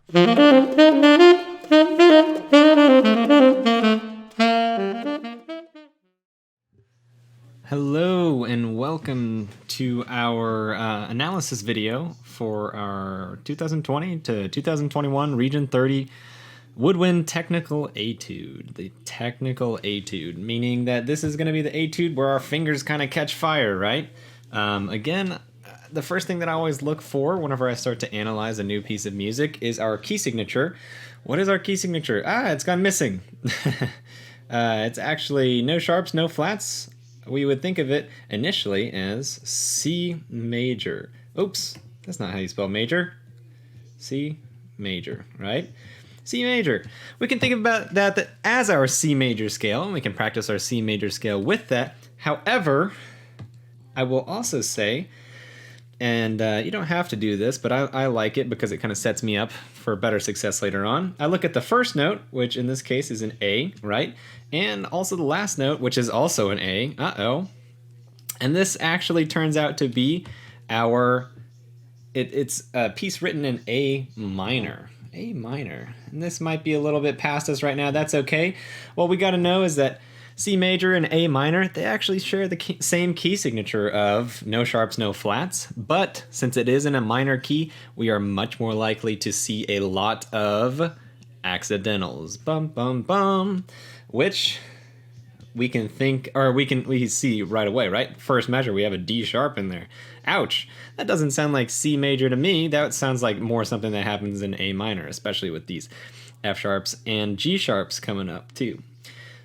Hello and welcome to our analysis video for our 2020 to 2021 Region 30 Woodwind Technical Etude. The Technical Etude, meaning that this is going to be the etude where our fingers kind of catch fire, right? Again, the first thing that I always look for whenever I start to analyze a new piece of music is our key signature. What is our key signature? It's gone missing. It's actually no sharps, no flats. We would think of it initially as C major. Oops, that's not how you spell major. C major, right? C major. We can think about that as our C major scale, and we can practice our C major scale with that. However, I will also say, and you don't have to do this, but I like it because it kind of sets me up for better success later on. I look at the first note, which in this case is an A, right? And also the last note, which is also an A. Uh-oh. And this actually turns out to be our, it's a piece written in A minor. A minor. And this might be a little bit past us right now. That's okay. What we got to know is that C major and A minor, they actually share the same key signature of no sharps, no flats. But since it is in a minor key, we are much more likely to see a lot of accidentals. Bum, bum, bum. Which we can think, or we see right away, right? First measure, we have a D sharp in there. Ouch. That doesn't sound like C major to me. That sounds like more something that happens in A minor, especially with these F sharps and G sharps coming up too.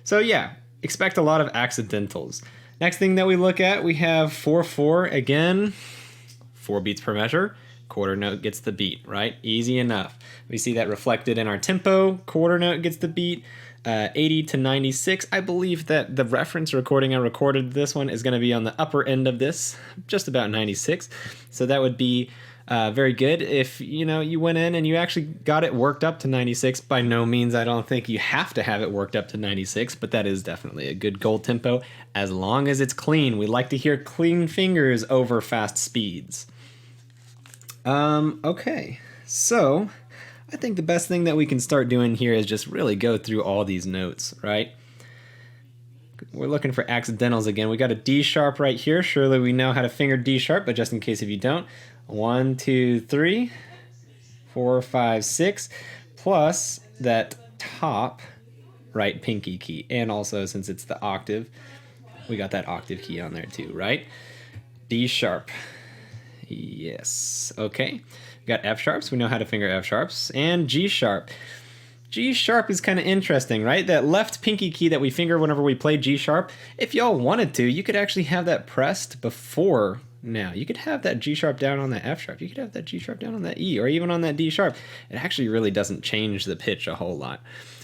So yeah, expect a lot of accidentals. Next thing that we look at, we have 4/4. Again, 4 beats per measure. Quarter note gets the beat, right? Easy enough. We see that reflected in our tempo. Quarter note gets the beat. 80 to 96. I believe that the reference recording I recorded this one is going to be on the upper end of this, just about 96. So that would be very good if you went in and you actually got it worked up to 96. By no means I don't think you have to have it worked up to 96, but that is definitely a good goal tempo as long as it's clean. We like to hear clean fingers over fast speeds. Okay, so I think the best thing that we can start doing here is just really go through all these notes, right? We're looking for accidentals again. We got a D sharp right here. Surely we know how to finger D sharp, but just in case if you don't, 1, 2, 3, 4, 5, 6, plus that top right pinky key. And also, since it's the octave, we got that octave key on there too, right? D sharp. Yes. Okay. We got F sharps. We know how to finger F sharps. And G sharp. G sharp is kind of interesting, right? That left pinky key that we finger whenever we play G sharp, if y'all wanted to, you could actually have that pressed before now. You could have that G sharp down on that F sharp. You could have that G sharp down on that E, or even on that D sharp. It actually really doesn't change the pitch a whole lot.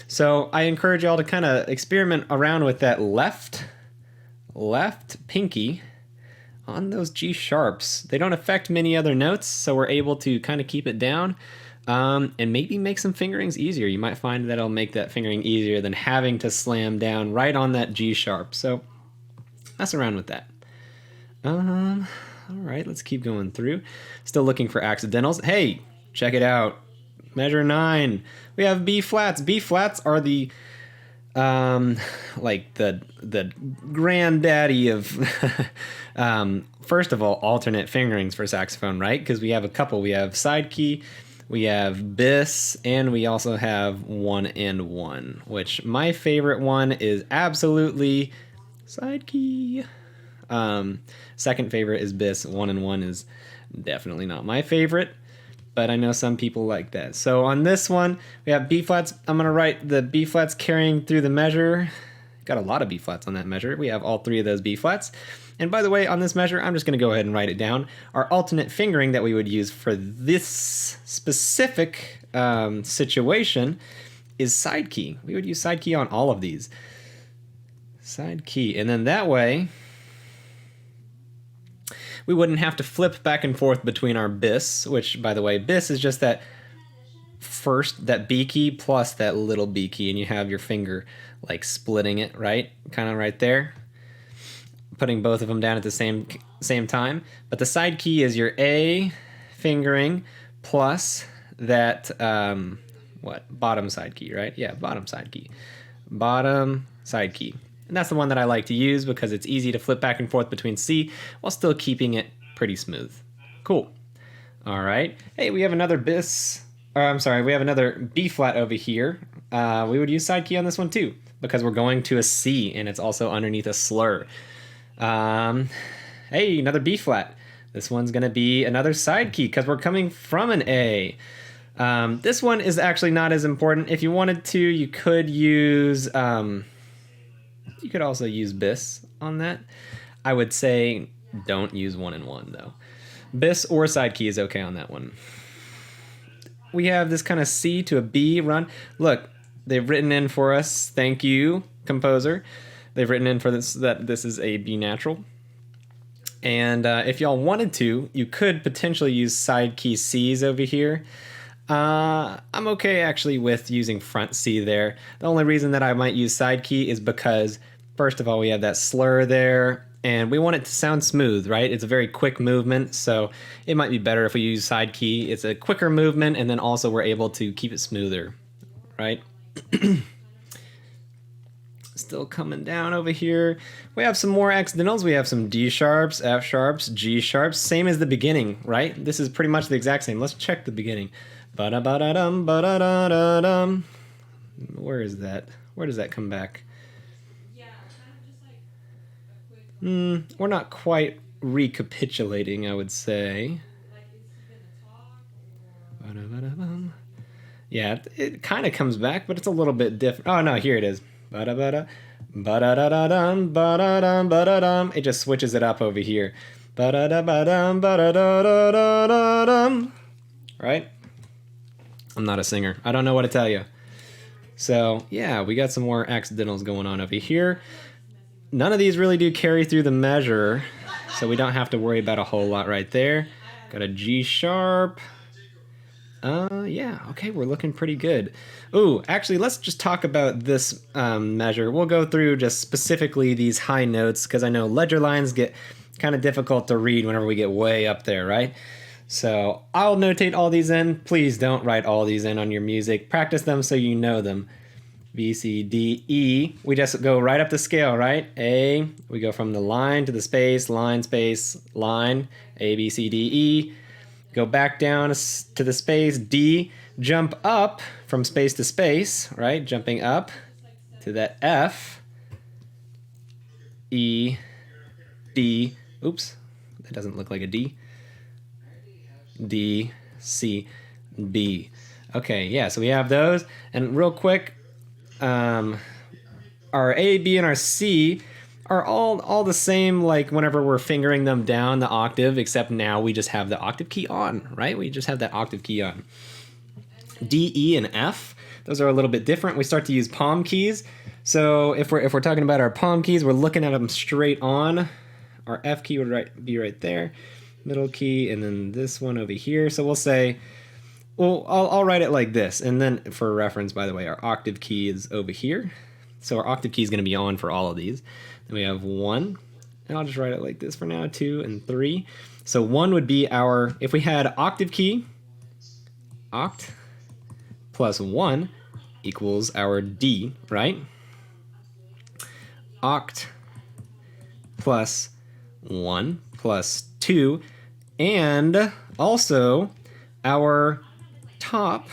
So I encourage y'all to kind of experiment around with that left pinky on those G sharps. They don't affect many other notes, so we're able to kind of keep it down and maybe make some fingerings easier. You might find that it'll make that fingering easier than having to slam down right on that G sharp. So mess around with that. All right, let's keep going through. Still looking for accidentals. Hey, check it out. Measure 9. We have B flats. B flats are the like the granddaddy of first of all, alternate fingerings for saxophone, right? Because we have a couple. We have side key, we have bis, and we also have 1 and 1, which my favorite one is absolutely side key. Second favorite is bis. 1 and 1 is definitely not my favorite, but I know some people like that. So on this one, we have B flats. I'm going to write the B flats carrying through the measure. Got a lot of B flats on that measure. We have all 3 of those B flats. And by the way, on this measure, I'm just going to go ahead and write it down. Our alternate fingering that we would use for this specific situation is side key. We would use side key on all of these. Side key. And then that way, we wouldn't have to flip back and forth between our bis, which, by the way, bis is just that first, that B key plus that little B key, and you have your finger like splitting it, right? Kind of right there. Putting both of them down at the same time. But the side key is your A fingering plus that, what, bottom side key, right? Yeah, bottom side key. Bottom side key. And that's the one that I like to use because it's easy to flip back and forth between C while still keeping it pretty smooth. Cool. All right. Hey, we have another we have another B flat over here. We would use side key on this one too because we're going to a C and it's also underneath a slur. Hey, another B flat. This one's going to be another side key because we're coming from an A. This one is actually not as important. If you wanted to, you could use, you could also use bis on that. I would say don't use 1 and 1 though. Bis or side key is okay on that one. We have this kind of C to a B run. Look, they've written in for us. Thank you, composer. They've written in for this that this is a B natural. And if y'all wanted to, you could potentially use side key C's over here. I'm okay actually with using front C there. The only reason that I might use side key is because, first of all, we have that slur there, and we want it to sound smooth, right? It's a very quick movement, so it might be better if we use side key. It's a quicker movement, and then also we're able to keep it smoother, right? Still coming down over here. We have some more accidentals. We have some D sharps, F sharps, G sharps, same as the beginning, right? This is pretty much the exact same. Let's check the beginning. Ba-da-ba-da-dum, ba-da-da-da-dum. Where is that? Where does that come back? Yeah, kind of just like a quick... We're not quite recapitulating, I would say. Like, it's been a talk or... Ba-da-ba-da-bum. Yeah, it kind of comes back, but it's a little bit different. Oh, no, here it is. Ba-da-ba-da, ba-da-da-da-dum, ba-da-dum, ba-da-dum. It just switches it up over here. Ba-da-da-ba-dum, ba-da-da-da-da-da-dum. Right? I'm not a singer. I don't know what to tell you. So, yeah, we got some more accidentals going on over here. None of these really do carry through the measure, so we don't have to worry about a whole lot right there. Got a G sharp. Yeah, okay, we're looking pretty good. Ooh, actually, let's just talk about this measure. We'll go through just specifically these high notes, because I know ledger lines get kind of difficult to read whenever we get way up there, right? So I'll notate all these in. Please don't write all these in on your music. Practice them so you know them. B, C, D, E. We just go right up the scale, right? A, we go from the line to the space, line, space, line. A, B, C, D, E. Go back down to the space, D. Jump up from space to space, right? Jumping up to that F. E, D. Oops, that doesn't look like a D. D, C, B. Okay, yeah, so we have those. And real quick, our A, B, and our C are all the same, like whenever we're fingering them down the octave, except now we just have the octave key on, right? We just have that octave key on. D, E, and F, those are a little bit different. We start to use palm keys. So if we're talking about our palm keys, we're looking at them straight on. Our F key would be right there. Middle key, and then this one over here. So we'll say, well, I'll write it like this. And then for reference, by the way, our octave key is over here. So our octave key is going to be on for all of these. Then we have 1, and I'll just write it like this for now, 2 and 3. So 1 would be our, if we had octave key, oct plus 1 equals our D, right? Oct plus 1 plus 2, and also our top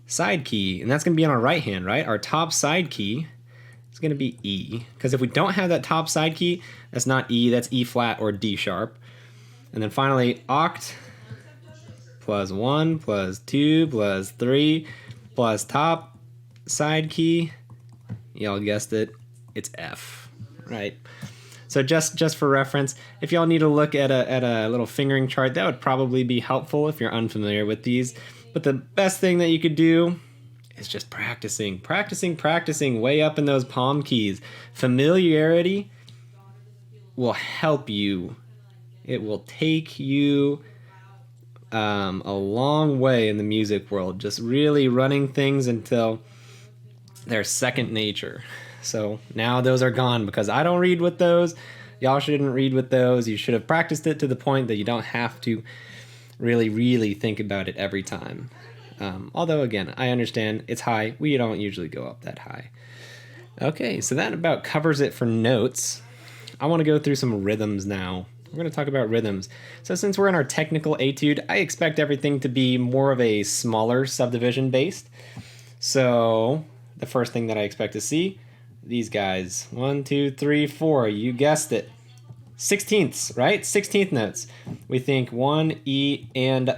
side key, and that's going to be on our right hand, right? Our top side key is going to be E, because if we don't have that top side key, that's not E, that's E flat or D sharp. And then finally, oct plus 1 plus 2 plus 3 plus top side key, y'all guessed it, it's F, right? So just for reference, if y'all need to look at a little fingering chart, that would probably be helpful if you're unfamiliar with these. But the best thing that you could do is just practicing way up in those palm keys. Familiarity will help you. It will take you a long way in the music world, just really running things until they're second nature. So now those are gone because I don't read with those. Y'all shouldn't read with those. You should have practiced it to the point that you don't have to really think about it every time. Although, again, I understand it's high. We don't usually go up that high. Okay, so that about covers it for notes. I want to go through some rhythms now. We're going to talk about rhythms. So since we're in our technical etude, I expect everything to be more of a smaller subdivision based. So the first thing that I expect to see, these guys, 1, 2, 3, 4, you guessed it. 16ths, right? 16th notes. We think 1, E, and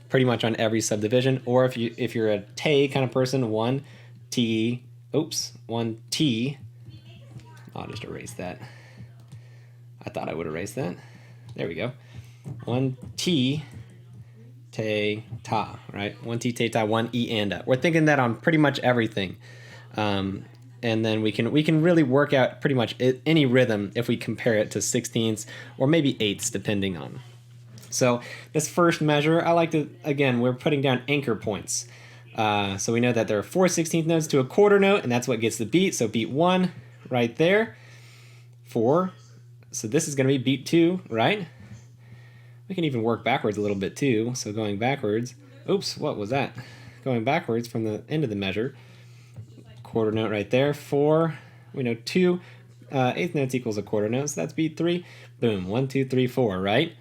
pretty much on every subdivision. Or if you're a te kind of person, 1 T, 1 T. I'll just erase that. I thought I would erase that. There we go. 1 T, te, ta, right? 1 T, te, ta, 1 E, and a. We're thinking that on pretty much everything. And then we can really work out pretty much any rhythm if we compare it to 16ths or maybe 8ths, depending on. So this first measure, I like to, again, we're putting down anchor points. So we know that there are 4 16th notes to a quarter note, and that's what gets the beat. So beat 1 right there, 4. So this is going to be beat 2, right? We can even work backwards a little bit too. So going backwards, what was that? Going backwards from the end of the measure, quarter note right there, 4. We know 2 eighth notes equals a quarter note, so that's beat 3. Boom, 1, 2, 3, 4, right?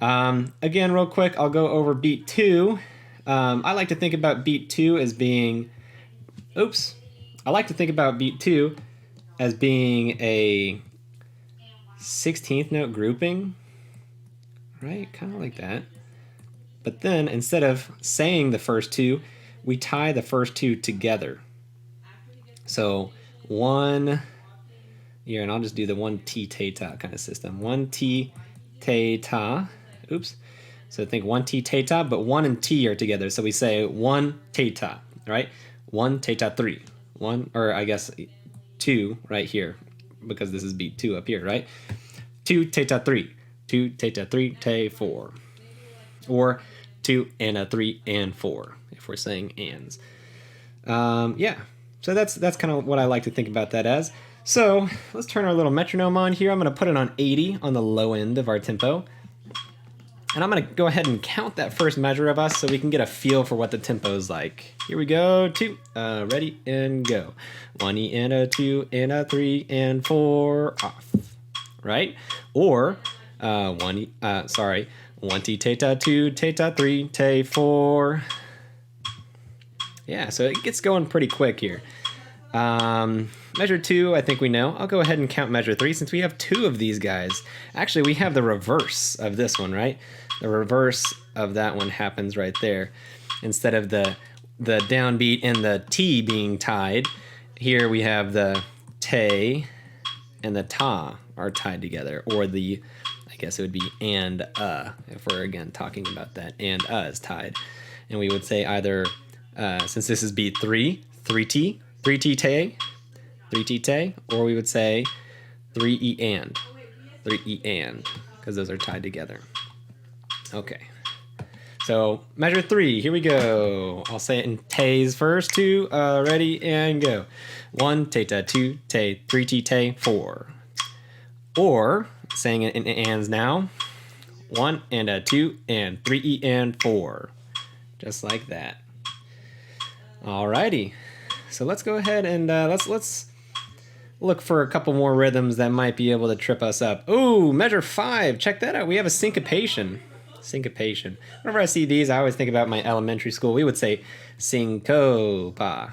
Again, real quick, I'll go over beat 2. I like to think about beat 2 as being, I like to think about beat 2 as being a 16th note grouping, right? Kind of like that. But then instead of saying the first 2, we tie the first 2 together. So 1 here, and I'll just do the 1 T, te, ta kind of system. 1 T, te, ta. So think 1 T, te, ta, but 1 and T are together. So we say 1 te, ta, right? 1 te, ta, 3. 1, or I guess 2 right here, because this is beat 2 up here, right? 2 te, ta, 3. 2 te, ta, 3, te, 4. Or 2 and a 3 and 4, if we're saying ands. Yeah, so that's kind of what I like to think about that as. So let's turn our little metronome on here. I'm going to put it on 80 on the low end of our tempo. And I'm going to go ahead and count that first measure of us so we can get a feel for what the tempo is like. Here we go. 2. Ready and go. 1 E and a 2 and a 3 and 4 off. Right? Or 1 T, te, ta, 2, te, ta, 3, te, 4. Yeah, so it gets going pretty quick here. Measure 2, I think we know. I'll go ahead and count measure 3 since we have 2 of these guys. Actually, we have the reverse of this one, right? The reverse of that one happens right there. Instead of the downbeat and the T being tied, here we have the te and the ta are tied together, or the, I guess it would be and if we're again talking about that, and is tied. And we would say either, since this is beat 3, 3T, 3T te, 3T te, or we would say 3E and, 3E and, because those are tied together. Okay, so measure 3, here we go. I'll say it in te's first. 2, ready and go. 1 te, ta, 2 te, 3T te, 4. Or saying it in ands now, 1 and a 2 and 3E and 4, just like that. Alrighty, so let's go ahead and let's look for a couple more rhythms that might be able to trip us up. Ooh, measure 5, check that out. We have a syncopation. Syncopation. Whenever I see these, I always think about my elementary school. We would say syncopa.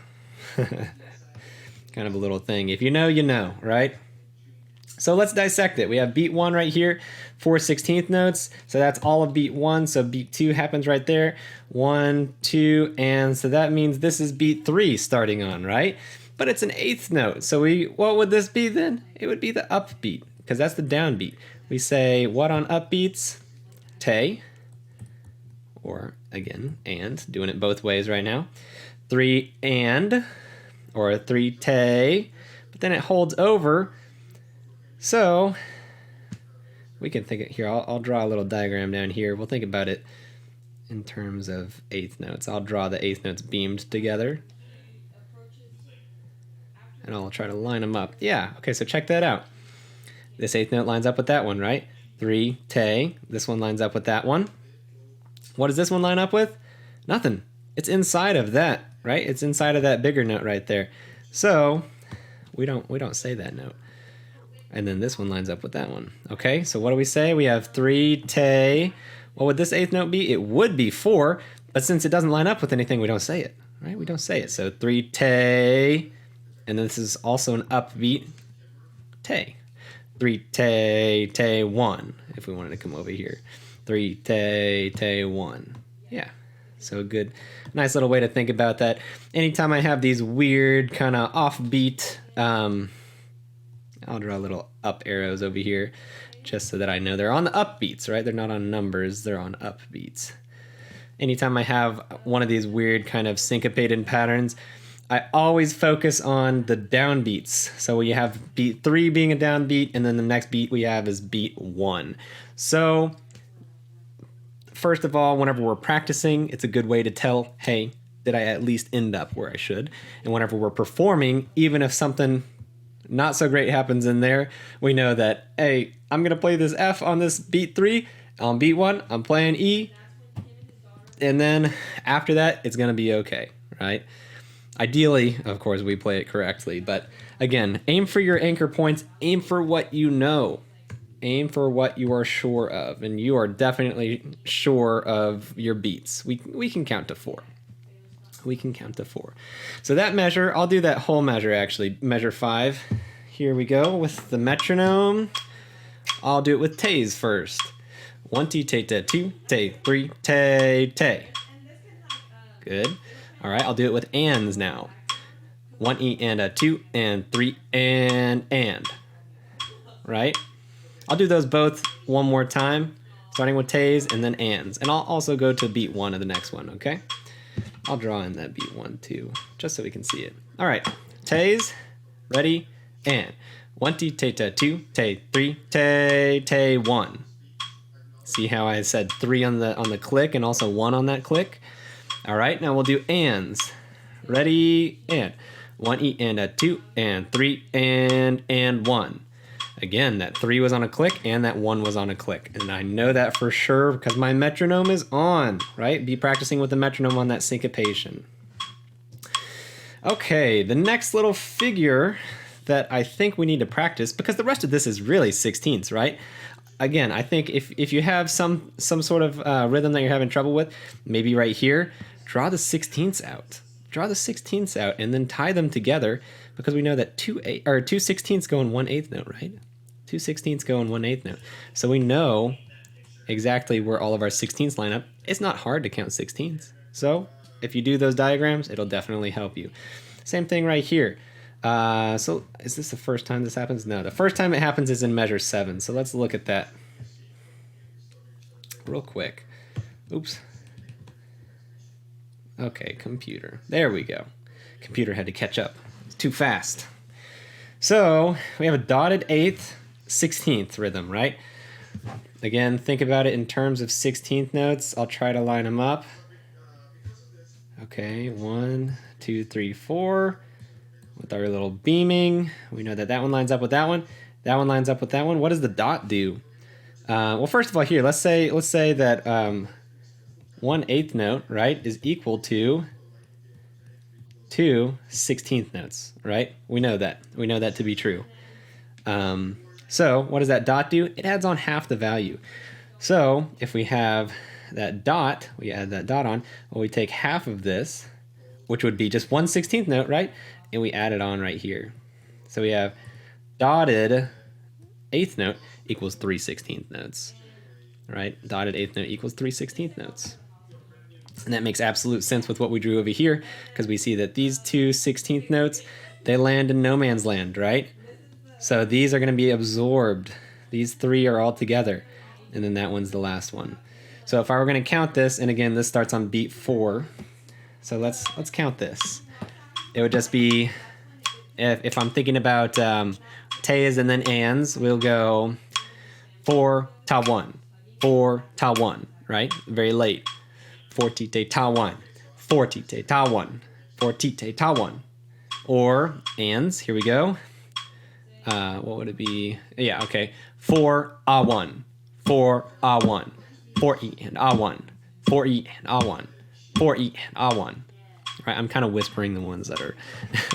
Kind of a little thing. If you know, you know, right? So let's dissect it. We have beat 1 right here, 4 16th notes. So that's all of beat 1. So beat 2 happens right there. 1, 2, and so that means this is beat 3 starting on, right? But it's an 8th note. So what would this be then? It would be the upbeat, because that's the downbeat. We say what on upbeats? Te, or again, and, doing it both ways right now. 3 and, or 3 te, but then it holds over. So we can think it here. I'll draw a little diagram down here. We'll think about it in terms of 8th notes. I'll draw the 8th notes beamed together, and I'll try to line them up. Yeah, okay, so check that out. This 8th note lines up with that one, right? 3 te. This one lines up with that one. What does this one line up with? Nothing. It's inside of that, right? It's inside of that bigger note right there. So we don't say that note. And then this one lines up with that one. Okay, so what do we say? We have 3 te. What would this eighth note be? It would be 4, but since it doesn't line up with anything, we don't say it, right? We don't say it. So 3 te, and this is also an upbeat te. 3 te, te 1, if we wanted to come over here. 3 te, te 1. Yeah, so a good, nice little way to think about that. Anytime I have these weird kind of offbeat, I'll draw little up arrows over here just so that I know they're on the upbeats, right? They're not on numbers, they're on upbeats. Anytime I have one of these weird kind of syncopated patterns, I always focus on the downbeats. So we have beat 3 being a downbeat, and then the next beat we have is beat 1. So first of all, whenever we're practicing, it's a good way to tell, hey, did I at least end up where I should? And whenever we're performing, even if something not so great happens in there, we know that, hey, I'm gonna play this F on this beat 3, on beat 1, I'm playing E, and then after that, it's gonna be okay, right? Ideally, of course, we play it correctly, but again, aim for your anchor points, aim for what you know, aim for what you are sure of, and you are definitely sure of your beats. We can count to 4. We can count to 4. So that measure, I'll do that whole measure actually, measure 5. Here we go with the metronome. I'll do it with tes first. 1 te te te 2 te 3 te te. Good. All right, I'll do it with ands now. 1 e and a 2 and 3 and. Right? I'll do those both one more time, starting with tes and then ands. And I'll also go to beat 1 of the next one, okay? I'll draw in that beat 1 too, just so we can see it. All right, tes, ready, and 1 te te te 2 te 3 te te 1. See how I said 3 on the click and also 1 on that click? All right, now we'll do ands. Ready, and 1 e and a 2 and 3 and 1. Again, that 3 was on a click and that 1 was on a click. And I know that for sure because my metronome is on, right? Be practicing with the metronome on that syncopation. Okay, the next little figure that I think we need to practice, because the rest of this is really 16ths, right? Again, I think if you have some sort of rhythm that you're having trouble with, maybe right here, draw the 16ths out. Draw the 16ths out and then tie them together, because we know that 2 16ths go in 1/8 note, right? 2 16ths go in 1/8 note. So we know exactly where all of our 16ths line up. It's not hard to count 16ths. So if you do those diagrams, it'll definitely help you. Same thing right here. So is this the first time this happens? No, the first time it happens is in measure 7. So let's look at that real quick. Oops. Okay, computer. There we go. Computer had to catch up. It's too fast. So we have a dotted 8th, 16th rhythm, right? Again, think about it in terms of 16th notes. I'll try to line them up. Okay, 1, 2, 3, 4. With our little beaming, we know that that one lines up with that one. That one lines up with that one. What does the dot do? Well, first of all, here let's say that 1/8 note, right, is equal to 2 16th notes, right? We know that. We know that to be true. So what does that dot do? It adds on half the value. So if we have that dot, we add that dot on, well, we take half of this, which would be just 1 16th note, right? And we add it on right here. So we have dotted 8th note equals 3 16th notes, right? Dotted 8th note equals 3 16th notes. And that makes absolute sense with what we drew over here, because we see that these 2 16th notes, they land in no man's land, right? So these are going to be absorbed. These 3 are all together, and then that one's the last one. So if I were going to count this, and again, this starts on beat 4. So let's count this. It would just be, if I'm thinking about tes and then ands, we'll go 4 ta 1, 4 ta 1, right? Very late. 4 ti te ta 1, 4 ti te ta 1, 4 ti te ta 1. Or ands, here we go. What would it be? Yeah, okay. 4 a 1, 4 a 1, 4 e and a 1, 4 e and a 1, 4 E and A1. Right, I'm kind of whispering the ones that are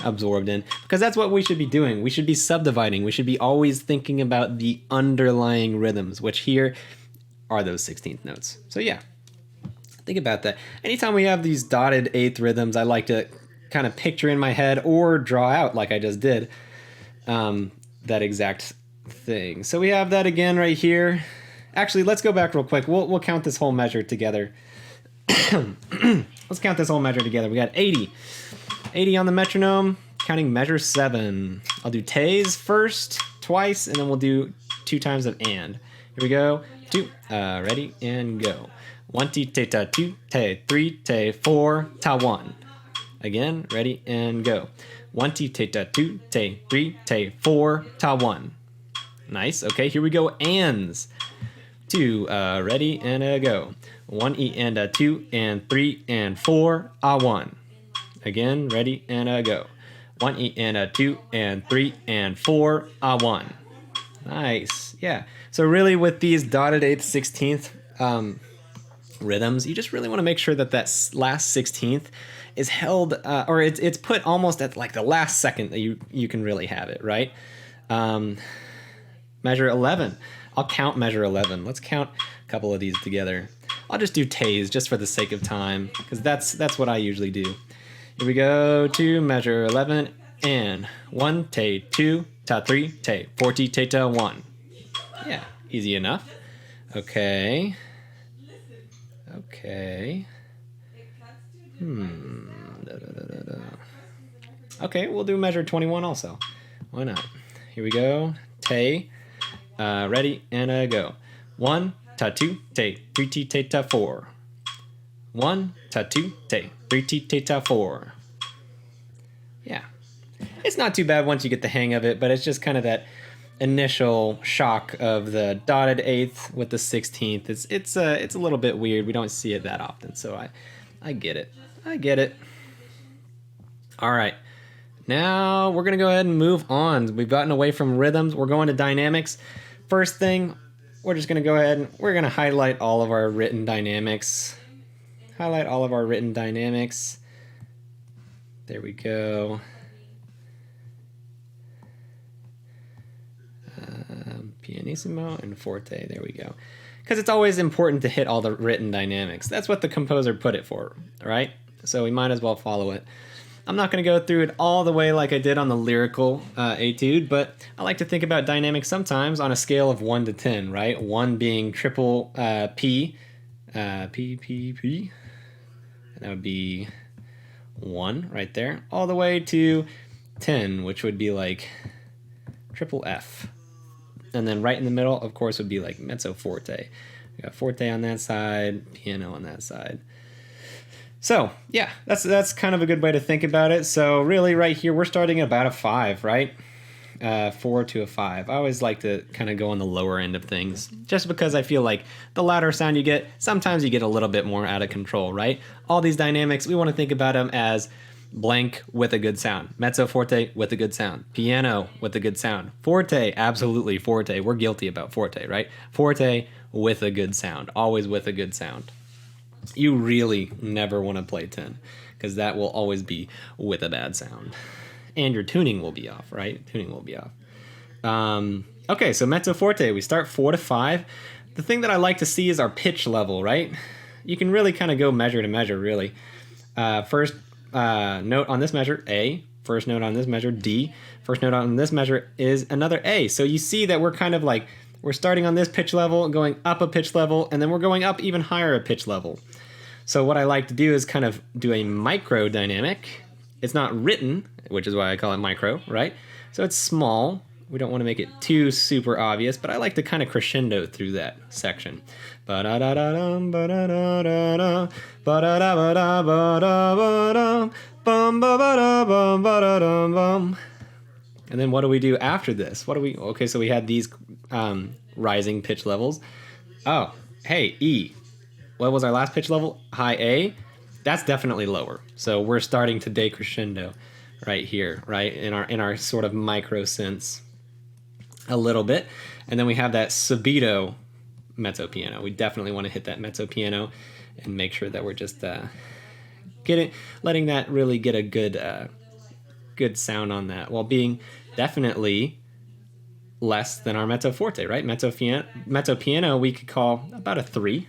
absorbed in, because that's what we should be doing. We should be subdividing. We should be always thinking about the underlying rhythms, which here are those 16th notes. So yeah, think about that. Anytime we have these dotted eighth rhythms, I like to kind of picture in my head or draw out, like I just did, that exact thing. So we have that again right here. Actually, let's go back real quick. We'll count this whole measure together. Let's count this whole measure together. We got 80. 80 on the metronome, counting measure 7. I'll do tays first, twice, and then we'll do 2 times of and. Here we go. 2. Ready, and go. 1 T te ta 2 te 3 te 4 ta 1. Again, ready, and go. 1 T te ta 2 te 3 te 4 ta 1. Nice. Okay, here we go. Ands. 2. Ready, and go. 1 E and a 2 and 3 and 4 a 1. Again, ready, and go. 1 E and a 2 and 3 and 4 a 1. Nice. Yeah. So really with these dotted 8th, 16th rhythms, you just really want to make sure that last 16th is held, or it's put almost at like the last second that you can really have it, right? Measure 11. I'll count measure 11. Let's count a couple of these together. I'll just do tays just for the sake of time, because that's what I usually do. Here we go to measure 11, and 1 tay 2 ta 3 tay 4 t tay ta 1. Yeah, easy enough. Okay. Okay. Okay, we'll do measure 21 also. Why not? Here we go. Tay. Ready, and go. 1 ta 2 tay 3 t tay ta 4. 1 ta 2 tay 3 t tay ta 4. Yeah. It's not too bad once you get the hang of it, but it's just kind of that initial shock of the dotted eighth with the 16th. It's a little bit weird. We don't see it that often, so I get it. I get it. All right. Now we're going to go ahead and move on. We've gotten away from rhythms. We're going to dynamics. First thing, we're just going to go ahead and we're going to highlight all of our written dynamics. Highlight all of our written dynamics. There we go. Pianissimo and forte. There we go. Because it's always important to hit all the written dynamics. That's what the composer put it for, right? So we might as well follow it. I'm not going to go through it all the way like I did on the lyrical etude, but I like to think about dynamics sometimes on a scale of 1 to 10, right? 1 being triple P, P. That would be 1 right there, all the way to 10, which would be like triple F. And then right in the middle, of course, would be like Mezzo Forte. We got Forte on that side, piano on that side. So yeah, that's kind of a good way to think about it. So really right here, we're starting at about a 5, right? 4 to a 5. I always like to kind of go on the lower end of things, just because I feel like the louder sound you get, sometimes you get a little bit more out of control, right? All these dynamics, we want to think about them as blank with a good sound. Mezzo forte with a good sound. Piano with a good sound. Forte, absolutely forte. We're guilty about forte, right? Forte with a good sound. Always with a good sound. You really never want to play 10, because that will always be with a bad sound. And your tuning will be off, right? Tuning will be off. Okay, so Mezzo forte, we start 4 to 5. The thing that I like to see is our pitch level, right? You can really kind of go measure to measure, really. First note on this measure, A. First note on this measure, D. First note on this measure is another A. So you see that we're kind of like, we're starting on this pitch level, going up a pitch level, and then we're going up even higher a pitch level. So what I like to do is kind of do a micro dynamic. It's not written, which is why I call it micro, right? So it's small. We don't want to make it too super obvious, but I like to kind of crescendo through that section. Ba-da-da-da-dum, ba-da-da-da-da, ba-da-da-ba-da-ba-da-ba-dum, bum, ba-ba-da-bum, ba-da-dum, bum. And then what do we do after this? Okay, so we had these rising pitch levels. Oh, hey, E. What was our last pitch level? High A. That's definitely lower. So we're starting to decrescendo right here, right? In our sort of micro sense a little bit. And then we have that subito mezzo piano. We definitely want to hit that mezzo piano and make sure that we're just letting that really get a good sound on that, while being definitely less than our mezzo forte, right? Mezzo piano we could call about a 3,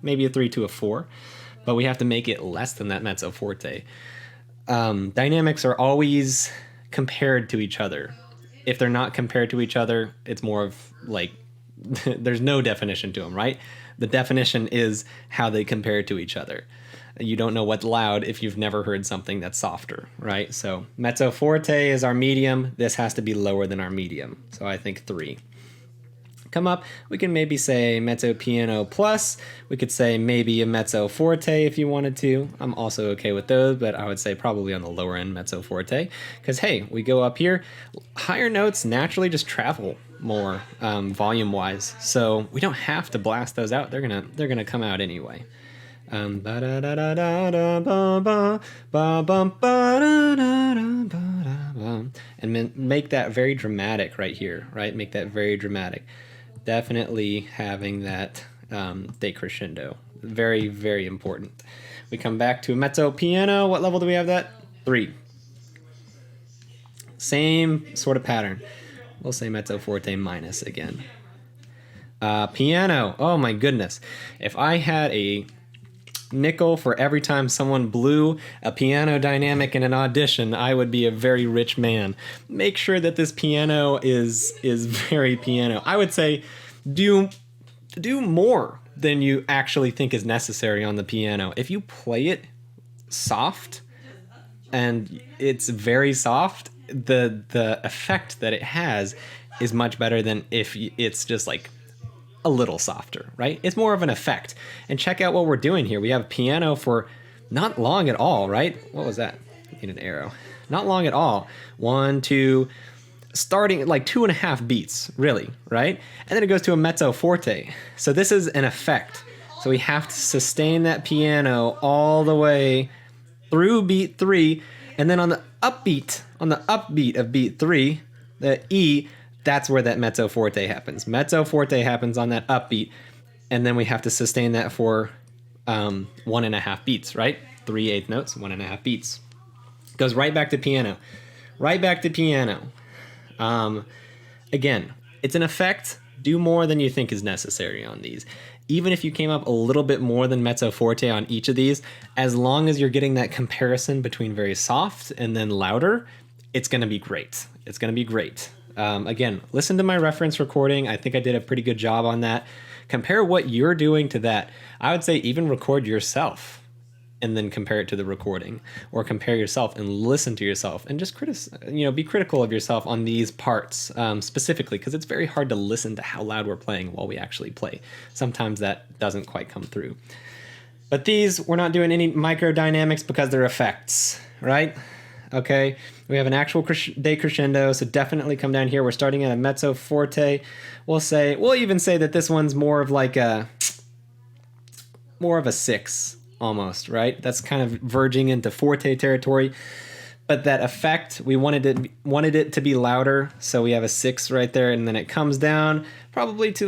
maybe a 3 to a 4, but we have to make it less than that mezzo forte. Dynamics are always compared to each other. If they're not compared to each other, it's more of like there's no definition to them, right? The definition is how they compare to each other. You don't know what's loud if you've never heard something that's softer, right? So mezzo forte is our medium. This has to be lower than our medium. So I think 3. Come up, we can maybe say mezzo piano plus. We could say maybe a mezzo forte if you wanted to. I'm also okay with those, but I would say probably on the lower end mezzo forte. Because hey, we go up here, higher notes naturally just travel more volume-wise. So we don't have to blast those out. They're gonna come out anyway. And make that very dramatic right here, right? Make that very dramatic. Definitely having that decrescendo. Very, very important. We come back to a mezzo piano. What level do we have that? 3. Same sort of pattern. We'll say mezzo forte minus again. Piano. Oh my goodness. If I had a nickel for every time someone blew a piano dynamic in an audition, I would be a very rich man. Make sure that this piano is very piano. I would say do more than you actually think is necessary on the piano. If you play it soft and it's very soft, the effect that it has is much better than if it's just like a little softer, right? It's more of an effect. And check out what we're doing here. We have piano for not long at all, right? What was that? I need an arrow. Not long at all. 1, 2, starting at like 2.5 beats, really, right? And then it goes to a mezzo forte. So this is an effect. So we have to sustain that piano all the way through beat 3, and then on the upbeat of beat 3, the E, that's where that mezzo forte happens. Mezzo forte happens on that upbeat, and then we have to sustain that for 1.5 beats, right? 3/8 notes, 1.5 beats. Goes right back to piano. Right back to piano. Again, it's an effect. Do more than you think is necessary on these. Even if you came up a little bit more than mezzo forte on each of these, as long as you're getting that comparison between very soft and then louder, it's going to be great. It's going to be great. Again, listen to my reference recording. I think I did a pretty good job on that. Compare what you're doing to that. I would say even record yourself and then compare it to the recording, or compare yourself and listen to yourself and just be critical of yourself on these parts specifically, because it's very hard to listen to how loud we're playing while we actually play. Sometimes that doesn't quite come through. But these, we're not doing any micro dynamics because they're effects, right? Okay, we have an actual decrescendo, so definitely come down here. We're starting at a mezzo forte. We'll even say that this one's more of a 6 almost, right? That's kind of verging into forte territory. But that effect, we wanted it to be louder, so we have a 6 right there, and then it comes down probably to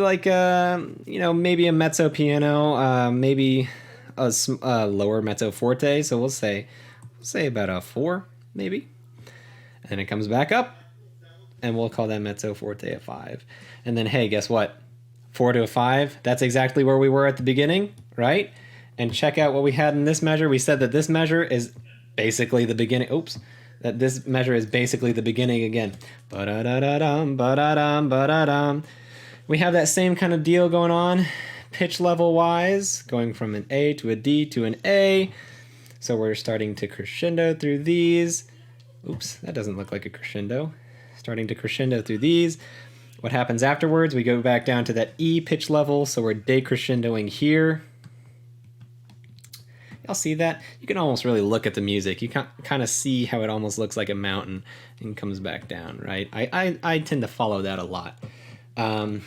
maybe a mezzo piano, maybe a lower mezzo forte. So we'll say about a 4. Maybe. And it comes back up, and we'll call that mezzo forte a 5. And then, hey, guess what? 4 to a 5, that's exactly where we were at the beginning, right? And check out what we had in this measure. We said that this measure is basically the beginning. Oops. That this measure is basically the beginning again. Ba-da-da-da-dum, ba-da-dum, ba-da-dum. We have that same kind of deal going on, pitch level wise, going from an A to a D to an A. So we're starting to crescendo through these. Oops, that doesn't look like a crescendo. Starting to crescendo through these. What happens afterwards? We go back down to that E pitch level, so we're decrescendoing here. Y'all see that? You can almost really look at the music. You can kind of see how it almost looks like a mountain and comes back down, right? I tend to follow that a lot. And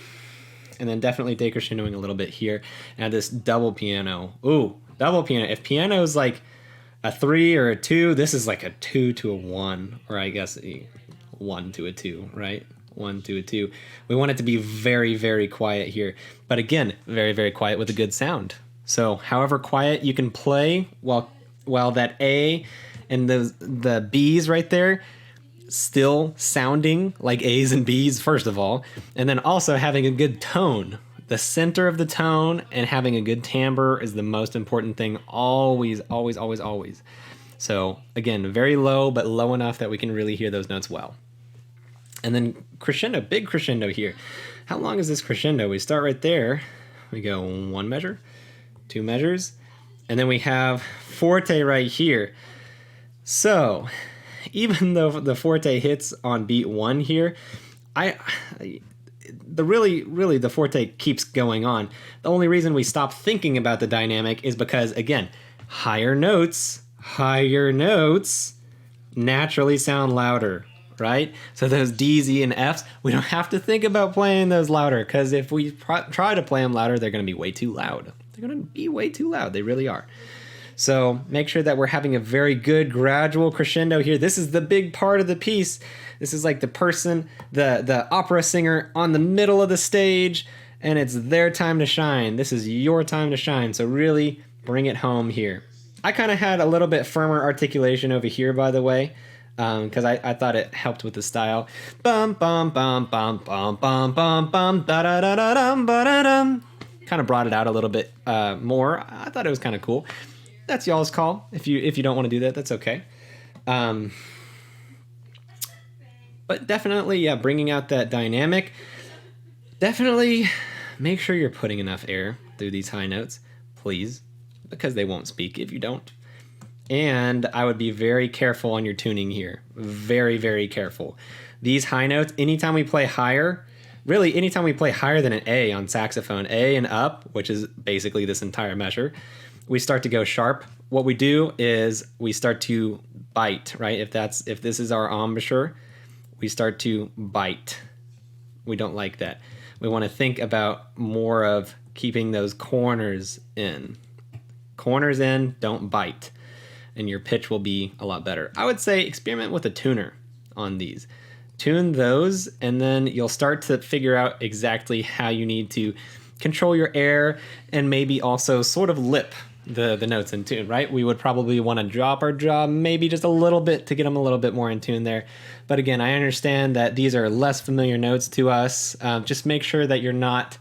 then definitely decrescendoing a little bit here. Now this double piano. Ooh, double piano. If piano is like a 3 or a 2, this is like a 2 to a 1, or I guess a 1 to a 2, right? 1 to a 2. We want it to be very, very quiet here. But again, very, very quiet with a good sound. So however quiet you can play while while that A and the B's right there still sounding like A's and B's, first of all, and then also having a good tone. The center of the tone and having a good timbre is the most important thing. Always, always, always, always. So again, very low, but low enough that we can really hear those notes well. And then crescendo, big crescendo here. How long is this crescendo? We start right there. We go 1 measure, 2 measures, and then we have forte right here. So even though the forte hits on beat 1 here, the forte keeps going on. The only reason we stop thinking about the dynamic is because, again, higher notes naturally sound louder, right? So those D's, E, and F's, we don't have to think about playing those louder, because if we try to play them louder, they're going to be way too loud. They're going to be way too loud. They really are. So make sure that we're having a very good gradual crescendo here. This is the big part of the piece. This is like the person, the opera singer on the middle of the stage, and it's their time to shine. This is your time to shine. So really bring it home here. I kind of had a little bit firmer articulation over here, by the way, because I thought it helped with the style. Bum bum bum bum bum bum bum bum da da da da dum ba da dum. Kind of brought it out a little bit more. I thought it was kind of cool. That's y'all's call. If you don't want to do that, that's okay. But definitely, yeah, bringing out that dynamic. Definitely make sure you're putting enough air through these high notes, please, because they won't speak if you don't. And I would be very careful on your tuning here. Very, very careful. These high notes, anytime we play higher, really anytime we play higher than an A on saxophone, A and up, which is basically this entire measure, we start to go sharp. What we do is we start to bite, right? If this is our embouchure, we start to bite. We don't like that. We want to think about more of keeping those corners in. Corners in, don't bite. And your pitch will be a lot better. I would say experiment with a tuner on these. Tune those, and then you'll start to figure out exactly how you need to control your air and maybe also sort of lip the notes in tune, right? We would probably want to drop our jaw maybe just a little bit to get them a little bit more in tune there. But again, I understand that these are less familiar notes to us. Just make sure that you're not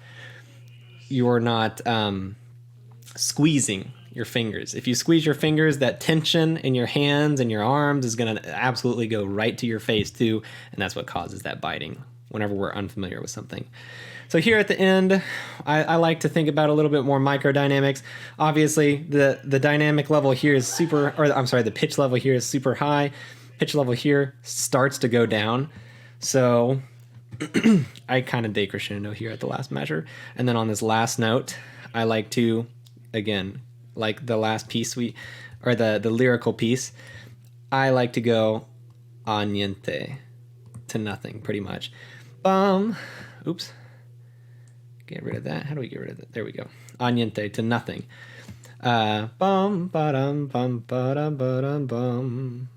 squeezing your fingers. If you squeeze your fingers, that tension in your hands and your arms is going to absolutely go right to your face too, and that's what causes that biting whenever we're unfamiliar with something. So here at the end, I like to think about a little bit more microdynamics. Obviously, the dynamic level here is the pitch level here is super high. Pitch level here starts to go down. So I kind of decrescendo here at the last measure. And then on this last note, I like to, again, like the last piece the lyrical piece, I like to go a niente, to nothing, pretty much. Oops. Get rid of that. How do we get rid of that? There we go. A niente, to nothing. Bum, ba-dum, bum, ba-dum, ba-dum, bum.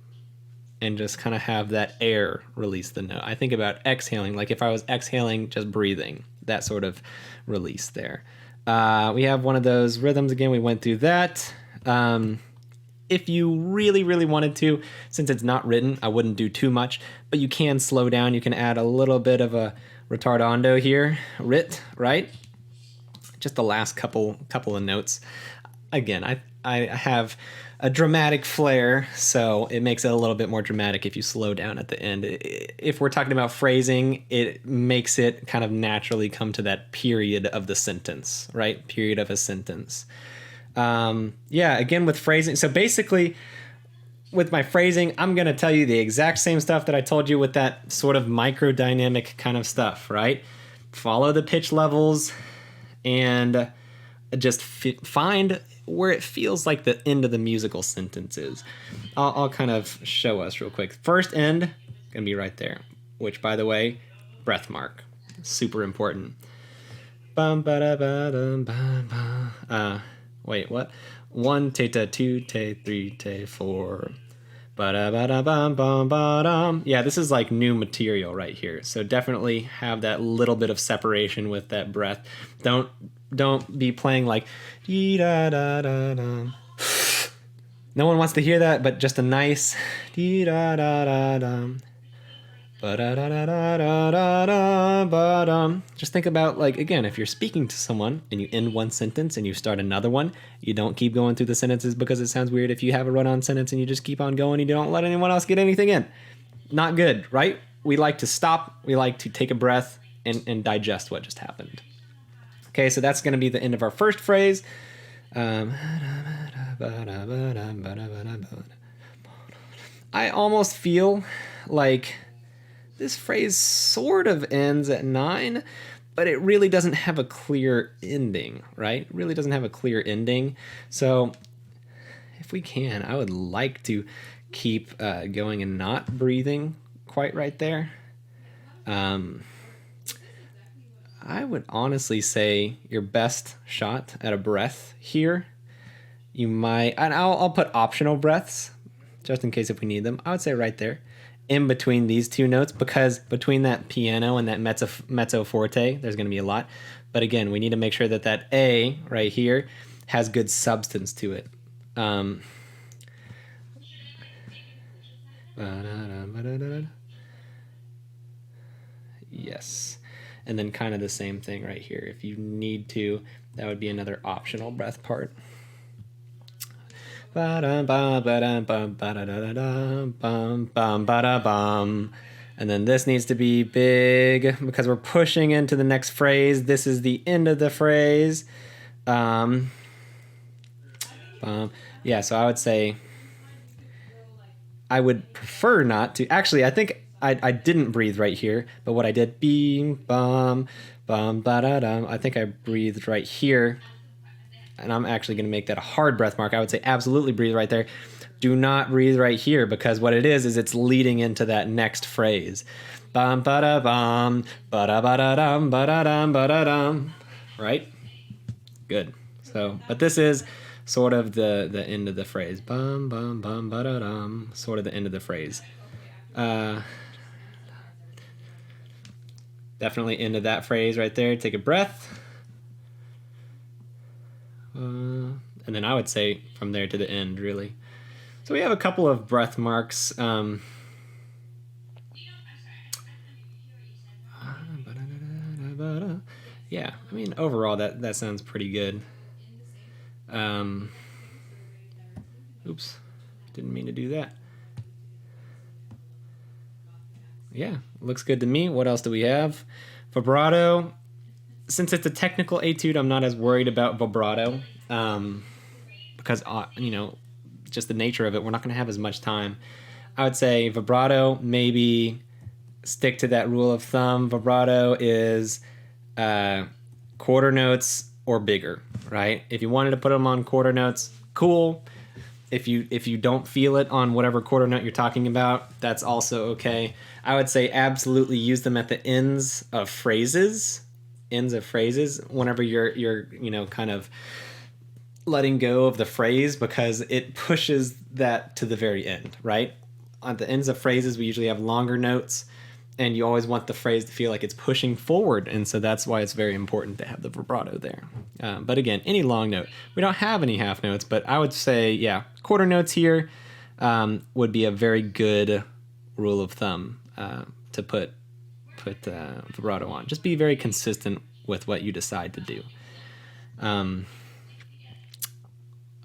And just kind of have that air release the note. I think about exhaling, like if I was exhaling, just breathing. That sort of release there. We have one of those rhythms again. We went through that. If you really, really wanted to, since it's not written, I wouldn't do too much, but you can slow down. You can add a little bit of a retardando here, right? Just the last couple of notes. Again, I have a dramatic flair, so it makes it a little bit more dramatic if you slow down at the end. If we're talking about phrasing, it makes it kind of naturally come to that period of the sentence, right? Period of a sentence. Again, with phrasing. So basically, with my phrasing, I'm going to tell you the exact same stuff that I told you with that sort of microdynamic kind of stuff, right? Follow the pitch levels and just find where it feels like the end of the musical sentence is. I'll kind of show us real quick. First end, going to be right there, which, by the way, breath mark. Super important. Bum, ba, da, ba, dum, ba, ba. Wait, what? 1 te ta 2 te 3 te 4. Ba da ba da bum bum ba dum. Yeah, this is like new material right here. So definitely have that little bit of separation with that breath. Don't be playing like dee da da da da. No one wants to hear that, but just a nice dee da da da dum. Just think about, like, again, if you're speaking to someone and you end one sentence and you start another one, you don't keep going through the sentences because it sounds weird if you have a run-on sentence and you just keep on going, you don't let anyone else get anything in. Not good, right? We like to stop, we like to take a breath and digest what just happened. Okay, so that's going to be the end of our first phrase. I almost feel like this phrase sort of ends at 9, but it really doesn't have a clear ending, right? It really doesn't have a clear ending. So if we can, I would like to keep going and not breathing quite right there. I would honestly say your best shot at a breath here, you might, and I'll put optional breaths just in case if we need them. I would say right there in between these two notes, because between that piano and that mezzo forte, there's going to be a lot. But again, we need to make sure that that A right here has good substance to it. Yes. And then kind of the same thing right here. If you need to, that would be another optional breath part. And then this needs to be big because we're pushing into the next phrase. This is the end of the phrase. Yeah, so I would say I would prefer not to. Actually, I think I didn't breathe right here, but what I did, beam, bum, bum, ba-da-dum, I think I breathed right here. And I'm actually going to make that a hard breath mark. I would say absolutely breathe right there. Do not breathe right here, because what it is it's leading into that next phrase. Bum, ba-da, bum, ba-da, ba-da-dum, ba-da-dum, ba-da-dum. Right? Good. So, but this is sort of the end of the phrase. Bum, bum, bum, ba-da-dum. Sort of the end of the phrase. Definitely end of that phrase right there. Take a breath. And then I would say from there to the end, really. So we have a couple of breath marks. Yeah, I mean, overall, that sounds pretty good. Oops, didn't mean to do that. Yeah, looks good to me. What else do we have? Vibrato. Since it's a technical etude, I'm not as worried about vibrato, because, just the nature of it, we're not going to have as much time. I would say vibrato, maybe stick to that rule of thumb. Vibrato is quarter notes or bigger, right? If you wanted to put them on quarter notes, cool. If you don't feel it on whatever quarter note you're talking about, that's also okay. I would say absolutely use them at the ends of phrases whenever you're kind of letting go of the phrase, because it pushes that to the very end, right? On the ends of phrases, we usually have longer notes, and you always want the phrase to feel like it's pushing forward, and so that's why it's very important to have the vibrato there. But again, any long note. We don't have any half notes, but I would say, yeah, quarter notes here would be a very good rule of thumb to put vibrato on. Just be very consistent with what you decide to do.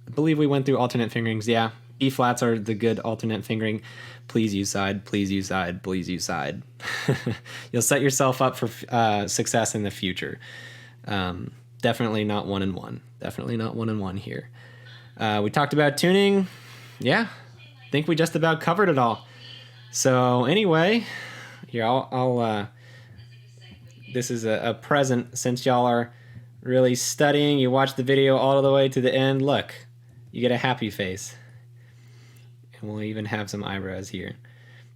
I believe we went through alternate fingerings. Yeah, B flats are the good alternate fingering. Please use side, please use side, please use side. You'll set yourself up for success in the future. Definitely not 1 and 1. Definitely not 1 and 1 here. We talked about tuning. Yeah, I think we just about covered it all. So anyway, here I'll this is a present, since y'all are really studying. You watch the video all the way to the end. Look, you get a happy face. And we'll even have some eyebrows here.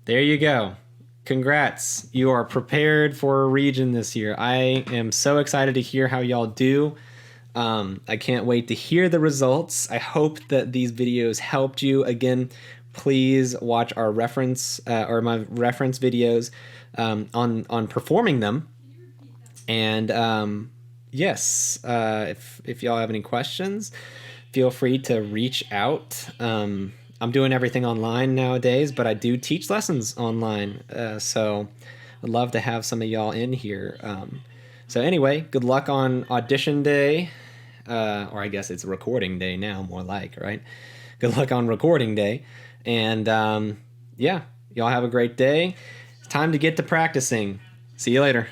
There you go. Congrats. You are prepared for a region this year. I am so excited to hear how y'all do. I can't wait to hear the results. I hope that these videos helped you. Again, please watch our reference or my reference videos on performing them. And yes, if y'all have any questions, feel free to reach out. I'm doing everything online nowadays, but I do teach lessons online. So I'd love to have some of y'all in here. So anyway, good luck on audition day. Or I guess it's recording day now, more like, right? Good luck on recording day. And yeah, y'all have a great day. It's time to get to practicing. See you later.